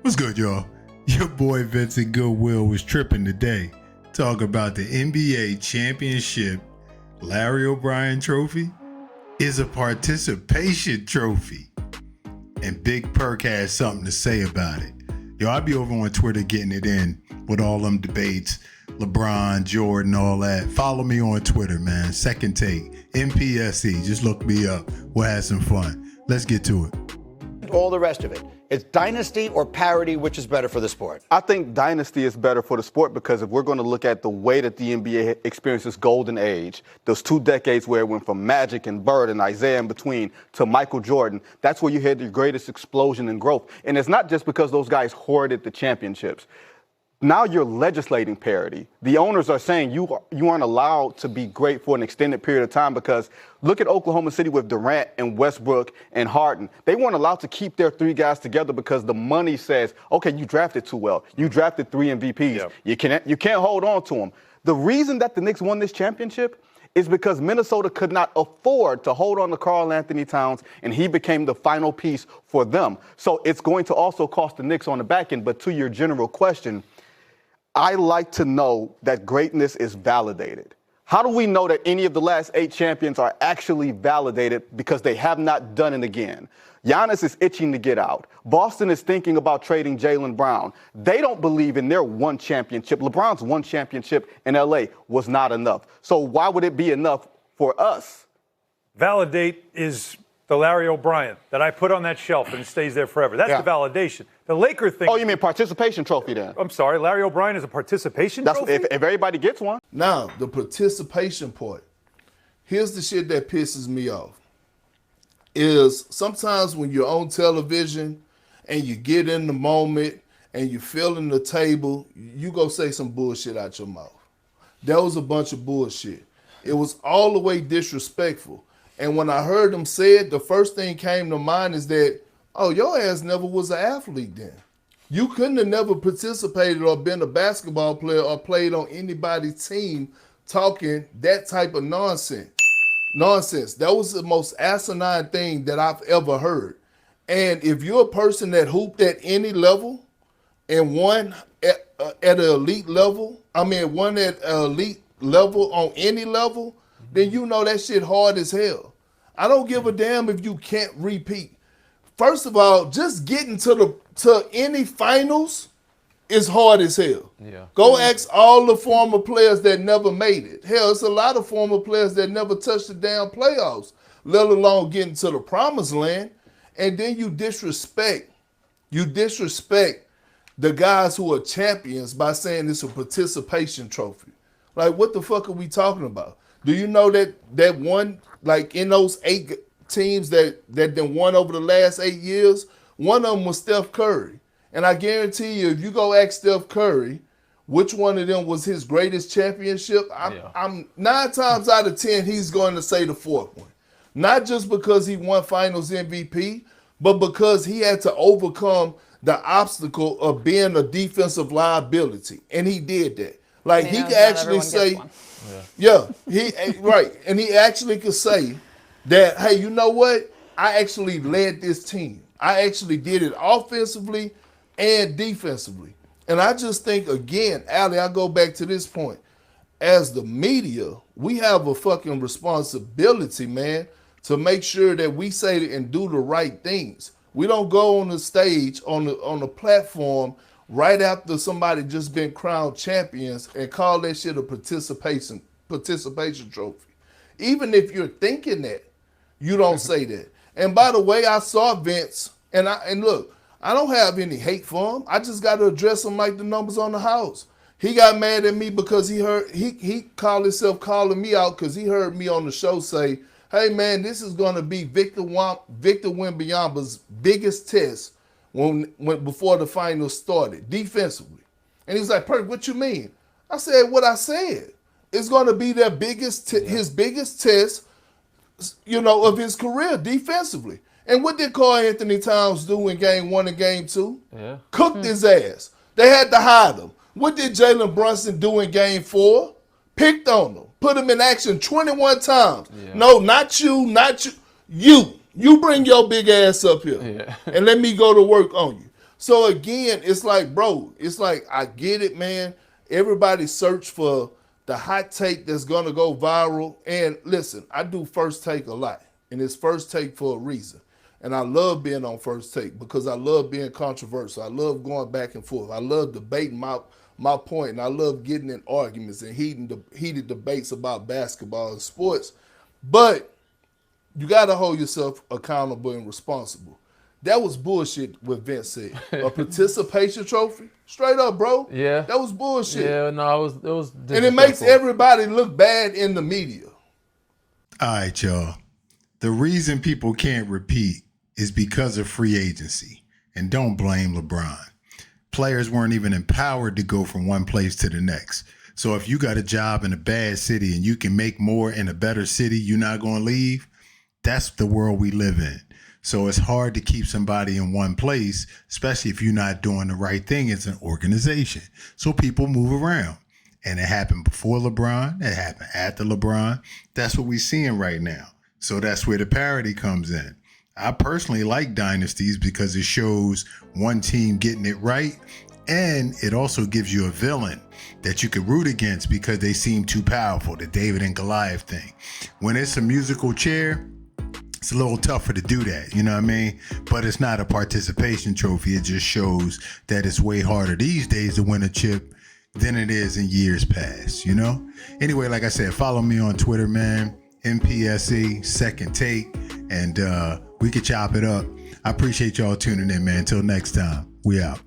What's good, y'all? Your boy Vincent Goodwill was tripping today. Talk about the NBA championship. Larry O'Brien trophy is a participation trophy. And Big Perk has something to say about it. Yo, I'll be over on Twitter getting it in with all them debates. LeBron, Jordan, all that. Follow me on Twitter, man. Second Take, MPSE. Just look me up. We'll have some fun. Let's get to it. All the rest of it. It's dynasty or parity, which is better for the sport? I think dynasty is better for the sport because if we're going to look at the way that the NBA experienced its golden age, those 2 decades where it went from Magic and Bird and Isaiah in between to Michael Jordan, that's where you had the greatest explosion in growth. And it's not just because those guys hoarded the championships. Now you're legislating parity. The owners are saying you aren't allowed to be great for an extended period of time because look at Oklahoma City with Durant and Westbrook and Harden. They weren't allowed to keep their 3 guys together because the money says, okay, you drafted too well. You drafted 3 MVPs. Yep. You can't hold on to them. The reason that the Knicks won this championship is because Minnesota could not afford to hold on to Karl Anthony Towns, and he became the final piece for them. So it's going to also cost the Knicks on the back end. But to your general question, I like to know that greatness is validated. How do we know that any of the last 8 champions are actually validated because they have not done it again? Giannis is itching to get out. Boston is thinking about trading Jaylen Brown. They don't believe in their 1 championship. LeBron's 1 championship in LA was not enough. So why would it be enough for us? Validate is the Larry O'Brien that I put on that shelf and it stays there forever. That's the validation. The Laker thing. Oh, you mean participation trophy then? I'm sorry, Larry O'Brien is a participation trophy? If everybody gets one. Now, the participation part. Here's the shit that pisses me off. Is sometimes when you're on television and you get in the moment and you're feeling the table, you go say some bullshit out your mouth. That was a bunch of bullshit. It was all the way disrespectful. And when I heard them say it, the first thing came to mind is that, oh, your ass never was an athlete then. You couldn't have never participated or been a basketball player or played on anybody's team talking that type of nonsense. That was the most asinine thing that I've ever heard. And if you're a person that hooped at any level and won at an elite level, won at an elite level on any level, then you know that shit hard as hell. I don't give a damn if you can't repeat. First of all, just getting to any finals is hard as hell. Yeah. Go ask all the former players that never made it. Hell, it's a lot of former players that never touched the damn playoffs, let alone getting to the promised land. And then you disrespect the guys who are champions by saying it's a participation trophy. Like, what the fuck are we talking about? Do you know that one, like in those 8 teams that then won over the last 8 years, one of them was Steph Curry. And I guarantee you, if you go ask Steph Curry, which one of them was his greatest championship, I'm 9 times out of 10, he's going to say the 4th one. Not just because he won finals MVP, but because he had to overcome the obstacle of being a defensive liability. And he did that. Like, he could actually say, right. And he actually could say that, hey, you know what? I actually led this team. I actually did it offensively and defensively. And I just think, again, Allie, I go back to this point. As the media, we have a fucking responsibility, man, to make sure that we say and do the right things. We don't go on the stage, on the platform, right after somebody just been crowned champions and call that shit a participation trophy. Even if you're thinking that, you don't say that. And by the way, I saw Vince, and look, I don't have any hate for him. I just got to address him like the numbers on the house. He got mad at me because he called himself calling me out because he heard me on the show say, hey man, this is going to be Victor Wembanyama's biggest test when before the finals started, defensively. And he was like, Perk, what you mean? I said what I said. It's going to be their his biggest test, of his career defensively. And what did Karl Anthony Towns do in game 1 and game 2? Yeah. Cooked his ass. They had to hide him. What did Jalen Brunson do in game 4? Picked on him. Put him in action 21 times. Yeah. No, not you. You bring your big ass up here and let me go to work on you. So again, it's like, bro, it's like, I get it, man. Everybody search for the hot take that's gonna go viral. And listen, I do First Take a lot, and it's First Take for a reason. And I love being on First Take because I love being controversial. I love going back and forth. I love debating my point, and I love getting in arguments and heated debates about basketball and sports. But you got to hold yourself accountable and responsible. That was bullshit what Vince said. A participation trophy? Straight up, bro. Yeah. That was bullshit. Yeah, no, it was And it makes everybody look bad in the media. All right, y'all. The reason people can't repeat is because of free agency. And don't blame LeBron. Players weren't even empowered to go from one place to the next. So if you got a job in a bad city and you can make more in a better city, you're not going to leave. That's the world we live in. So it's hard to keep somebody in one place, especially if you're not doing the right thing as an organization. So people move around. And it happened before LeBron. It happened after LeBron. That's what we're seeing right now. So that's where the parity comes in. I personally like dynasties because it shows one team getting it right, and it also gives you a villain that you could root against because they seem too powerful, the David and Goliath thing. When it's a musical chair, it's a little tougher to do that, you know what I mean? But it's not a participation trophy. It just shows that it's way harder these days to win a chip than it is in years past, you know? Anyway, like I said, follow me on Twitter, man. MPSE, Second Take, and we could chop it up. I appreciate y'all tuning in, man. Until next time, we out.